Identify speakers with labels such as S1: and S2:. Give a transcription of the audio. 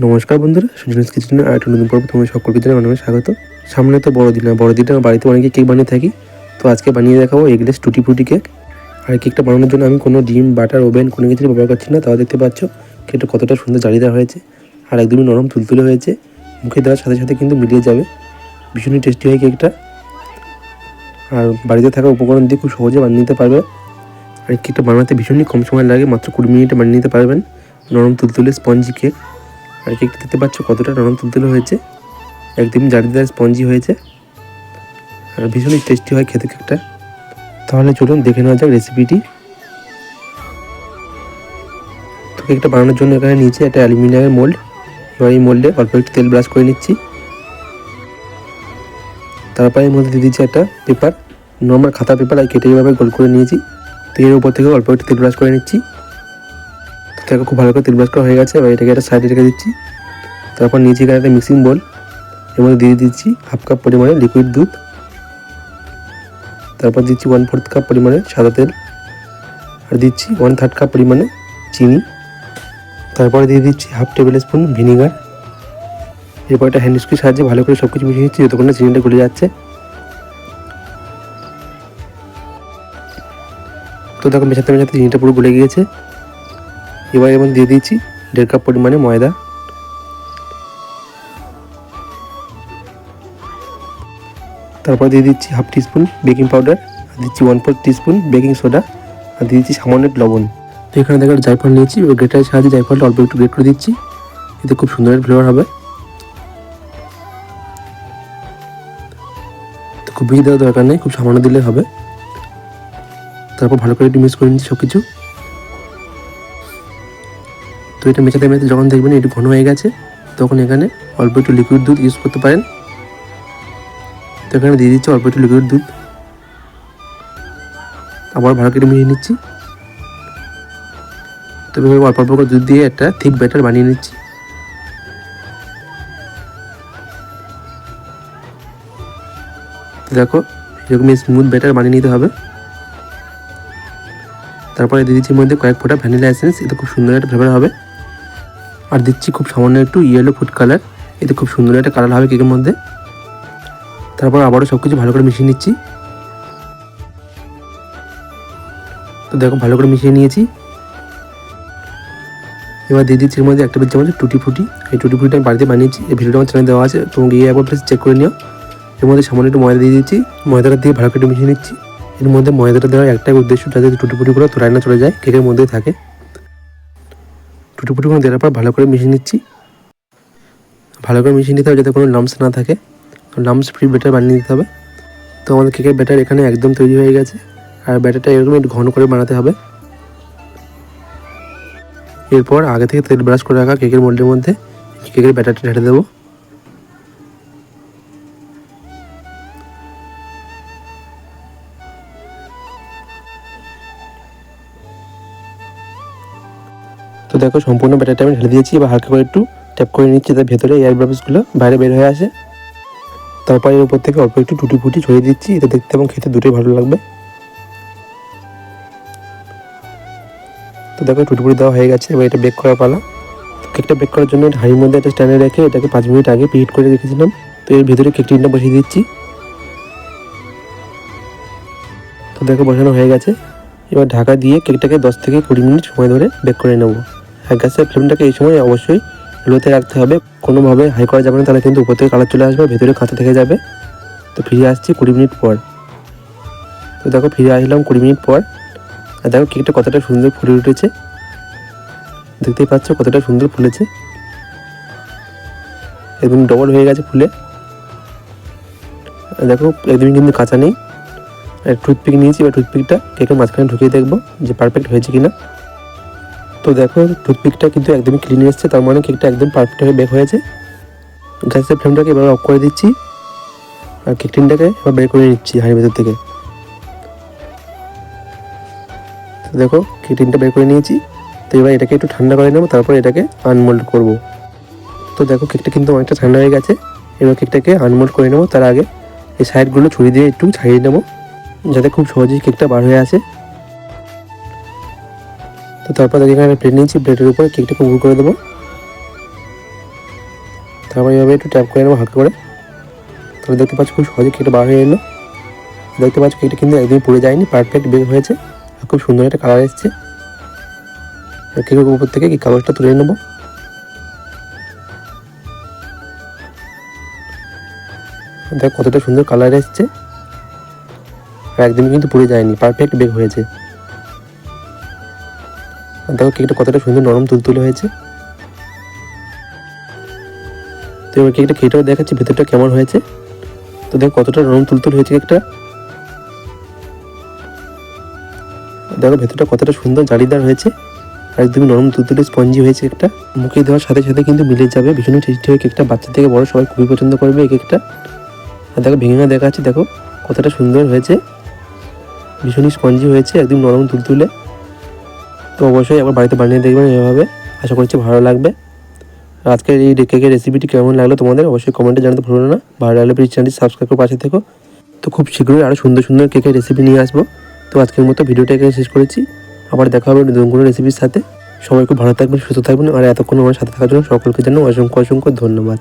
S1: নমস্কার বন্ধুরা, সুজনিস কিচেনের আরেকটা নতুন পর্ব তোমাদের সকলকে জানাই অনেক স্বাগত। সামনে তো বড়দিন, আর বড়দিনটা বাড়িতে অনেকে কেক বানিয়ে থাকি। তো আজকে বানিয়ে দেখাবো এগলেস টুটি ফ্রুটি কেক। আর কেকটা বানানোর জন্য আমি কোনো ডিম, বাটার, ওভেন কোনো কিছু ব্যবহার করছি না। তাও দেখতে পাচ্ছ কেকটা কতটা সুন্দর জালিদার হয়েছে আর একদমই নরম তুলতুলে হয়েছে। মুখে দেওয়ার সাথে সাথে কিন্তু মিলিয়ে যাবে। ভীষণই টেস্টি হয় কেকটা, আর বাড়িতে থাকা উপকরণ দিয়ে খুব সহজে বানিয়ে নিতে পারবে। আর কেকটা বানাতে ভীষণই কম সময় লাগে, মাত্র 20 মিনিটে বানিয়ে নিতে পারবেন নরম তুলতুলে স্পঞ্জি কেক। আর কেকটা দেখতে পাচ্ছ কতটা নরম তুলতুলে হয়েছে, একদমই জালিদার স্পঞ্জি হয়েছে আর ভীষণই টেস্টি হয় খেতে কেকটা। তাহলে চলুন দেখে নেওয়া যাক রেসিপিটি। তো কেকটা বানানোর জন্য এখানে নিচে একটা অ্যালুমিনিয়ামের মোল্ড। এবার এই মোল্ডে অল্প একটু তেল ব্রাশ করে নিচ্ছি। তারপরে এর মধ্যে দিয়ে দিচ্ছি একটা পেপার, নর্মাল খাতা পেপার, আর কেটে এইভাবে গোল করে নিয়েছি। তো এর উপর থেকে অল্প একটু তেল ব্রাশ করে নিচ্ছি। তো খুব ভালো করে তেল ব্রাশ করা হয়ে গেছে। এবার এটাকে একটা সাইডে রেখে দিচ্ছি। তারপর নিচে এখানে একটা মিক্সিং বোল, এর মধ্যে দিয়ে দিচ্ছি হাফ কাপ পরিমাণে লিকুইড দুধ। তারপর দিচ্ছি 1/4 কাপ পরিমাণে সাদা তেল, আর দিচ্ছি 1/3 কাপ পরিমাণে চিনি। তারপরে দিয়ে দিচ্ছি হাফ টেবিল স্পুন ভিনিগার। এরপর একটা হ্যান্ড স্কুইর সাহায্যে ভালো করে সব কিছু মিশিয়ে নিচ্ছি যতক্ষণ না চিনিটা গলে যাচ্ছে। তো দেখো মেশাতে মেশাতে চিনিটা পুরো গলে গিয়েছে। এবার এর মধ্যে দিয়ে দিচ্ছি 1.5 কাপ পরিমাণে ময়দা। তারপর দিয়ে দিচ্ছি হাফ টিস্পুন বেকিং পাউডার, আর দিচ্ছি 1/4 টিস্পুন বেকিং সোডা, আর দিয়ে দিচ্ছি সামান্য লবণ। তো এখানে দেখো জায়ফল নিয়েছি, ওই গ্রেটারের সাহায্যে জায়ফলটা অল্প একটু গ্রেট করে দিচ্ছি। এতে খুব সুন্দর একটা ফ্লেভার হবে। তো খুব বেশি দেওয়ার দরকার নেই, খুব সামান্য দিলে হবে। তারপর ভালো করে একটু মিক্স করে নিচ্ছি সব কিছু। তো এটা মেশাতে মেশাতে যখন দেখবেন একটু ঘন হয়ে গেছে, তখন এখানে অল্প একটু লিকুইড দুধ ইউজ করতে পারেন। তো এখানে দিয়ে দিচ্ছি অল্প একটু লিকুইড দুধ, আবার ভালো করে মিশিয়ে নিচ্ছি। তবে অল্প অল্প করে দুধ দিয়ে একটা থিক ব্যাটার বানিয়ে নিচ্ছি। দেখো এরকম স্মুথ ব্যাটার বানিয়ে নিতে হবে। তারপরে দিয়ে দিচ্ছি মধ্যে কয়েক ফোঁটা ভ্যানিলা এসেন্স, এতে খুব সুন্দর একটা ফ্লেভার হবে। আর দিচ্ছি খুব সামান্য একটু ইয়েলো ফুড কালার, এতে খুব সুন্দর একটা কালার হবে কেকের মধ্যে। তারপর আবারও সব কিছু ভালো করে মিশিয়ে নিচ্ছি। তো দেখো ভালো করে মিশিয়ে নিয়েছি। এবার দিয়ে দিচ্ছি এর মধ্যে 1 টেবিল চামচ টুটি ফ্রুটি। এই টুটি ফ্রুটিটা আমি বাড়িতে বানিয়েছি, এই ভিডিওটা আমার চ্যানেলে দেওয়া আছে, তোমরা গিয়ে একবার প্লিজ চেক করে নিও। এর মধ্যে সামান্য একটু ময়দা দিয়ে দিচ্ছি, ময়দাটা দিয়ে ভালো করে মিশিয়ে নিচ্ছি। এর মধ্যে ময়দাটা দেওয়ার একটাই উদ্দেশ্য, যাতে টুটি ফ্রুটিগুলো তোলায় না চলে যায়, কেকের মধ্যেই থাকে। টুটি ফ্রুটিগুলো দেওয়ার পর ভালো করে মিশিয়ে নিচ্ছি। ভালো করে মিশিয়ে নিতে হবে যাতে কোনো লাম্পস না থাকে, লাম্পস ফ্রি ব্যাটার বানিয়ে নিতে হবে। তো আমাদের কেকের ব্যাটার এখানে একদম তৈরি হয়ে গেছে। আর ব্যাটারটা এরকম একটু ঘন করে বানাতে হবে। এরপর আগে থেকে তেল ব্রাশ করে রাখা কেকের মোল্ডের মধ্যে কেকের ব্যাটারটা ঢেলে দেবো। তো দেখো সম্পূর্ণ ব্যাটারটা আমি ঢেলে দিয়েছি। এবার হালকা করে একটু ট্যাপ করে নিচ্ছি, তার ভেতরে এয়ার বাবলসগুলো বাইরে বের হয়ে আসে। তারপর এর উপর থেকে অল্প একটু টুটি ফুটি ছড়িয়ে দিচ্ছি, এটা দেখতে এবং খেতে দুটোই ভালো লাগবে। তো দেখো টুটি ফুটি দেওয়া হয়ে গেছে। এবার এটা বেক করার পালা। কেকটা বেক করার জন্য হাঁড়ির মধ্যে একটা স্ট্যান্ডে রেখে এটাকে 5 মিনিট আগে প্রিহিট করে রেখেছিলাম। তো এর ভিতরে কেক টিনটা বসিয়ে দিচ্ছি। তো দেখো বসানো হয়ে গেছে। এবার ঢাকা দিয়ে কেকটাকে 10 থেকে 20 মিনিট সময় ধরে বেক করে নেব। আর গ্যাসের ফ্লেমটাকে এই সময় অবশ্যই লোতে রাখতে হবে, কোনোভাবে হাই করা যাবে না, তাহলে কিন্তু উপর থেকে কালার চলে আসবে, ভেতরে কাঁচা থেকে যাবে। তো ফিরে আসছি 20 মিনিট পর। তো দেখো ফিরে আসলাম 20 মিনিট পর। আর দেখো কেকটা কতটা সুন্দর ফুলে উঠেছে, দেখতেই পাচ্ছ কতটা সুন্দর ফুলেছে, একদম ডবল হয়ে গেছে ফুলে। দেখো একদমই কিন্তু কাঁচা নেই। আর টুথপিক নিয়েছি, এবার টুথপিকটা কেকের মাঝখানে ঢুকিয়ে দেখবো যে পারফেক্ট হয়েছে কিনা। তো দেখো টুথপিকটা কিন্তু একদমই ক্লিন এসছে, তার মানে কেকটা একদম পারফেক্টভাবে বেক হয়েছে। গ্যাসের ফ্লেমটাকে এবার অফ করে দিচ্ছি, আর কেক টিনটাকে এবার বের করে নিচ্ছি হাঁড়ির ভেতর থেকে। তো দেখো কেক টিনটা বের করে নিয়েছি। তো এবার এটাকে একটু ঠান্ডা করে নেবো, তারপর এটাকে আনমোল্ড করব। তো দেখো কেকটা কিন্তু অনেকটা ঠান্ডা হয়ে গেছে। এবার কেকটাকে আনমোল্ড করে নেবো, তার আগে এই সাইডগুলো ছুরি দিয়ে একটু ছাড়িয়ে নেবো, যাতে খুব সহজেই কেকটা বার হয়ে আসে। তো তারপর এখানে প্লেট নিয়েছি, প্লেটের উপরে কেকটাকে উপর করে দেবো। তারপর এইভাবে একটু ট্যাপ করে নেবো হালকা করে। তাহলে দেখতে পাচ্ছ খুব সহজে কেকটা বার হয়ে এলো। দেখতে পাচ্ছ কেকটা কিন্তু একদমই পুড়ে যায়নি, পারফেক্ট বেক হয়েছে আর খুব সুন্দর একটা কালার এসছে। কেকের উপর থেকে কেক কাগজটা তুলে নেবো। দেখো কতটা সুন্দর কালার এসছে আর একদমই কিন্তু পুড়ে যায়নি, পারফেক্ট বেক হয়েছে। দেখো কেকটা কতটা সুন্দর নরম তুলতুলে হয়েছে। তো এবার কেকটা খেয়েটাও দেখাচ্ছি ভেতরটা কেমন হয়েছে। তো দেখো কতটা নরম তুলতুল হয়েছে কেকটা। দেখো ভেতরটা কতটা সুন্দর জালিদার হয়েছে আর একদমই নরম তুলতুলে স্পঞ্জি হয়েছে কেকটা। মুখে দেওয়ার সাথে সাথে কিন্তু মিলে যাবে, ভীষণই টেস্টি হয় কেকটা। বাচ্চা থেকে বড় সবাই খুবই পছন্দ করবে এই কেকটা। আর দেখো ভেঙে দেখাচ্ছি, দেখো কতটা সুন্দর হয়েছে, ভীষণই স্পঞ্জি হয়েছে, একদম নরম তুলতুলে। তো অবশ্যই একবার বাড়িতে বানিয়ে দেখবেন এভাবে, আশা করছি ভালো লাগবে। আজকের এই কেকের রেসিপিটি কেমন লাগলো তোমাদের অবশ্যই কমেন্টে জানাতে ভুলো না। ভালো লাগলে প্লিজ চ্যানেলটি সাবস্ক্রাইব করে পাশে থেকো। তো খুব শীঘ্রই আরও সুন্দর সুন্দর কেকের রেসিপি নিয়ে আসবো। তো আজকের মতো ভিডিওটা এখানে শেষ করেছি, আবার দেখা হবে নতুন কোনো রেসিপির সাথে। সবাই খুব ভালো থাকবেন, সুস্থ থাকবেন আর এতক্ষণ আমার সাথে থাকার জন্য সকলকে জানাই অসংখ্য অসংখ্য ধন্যবাদ।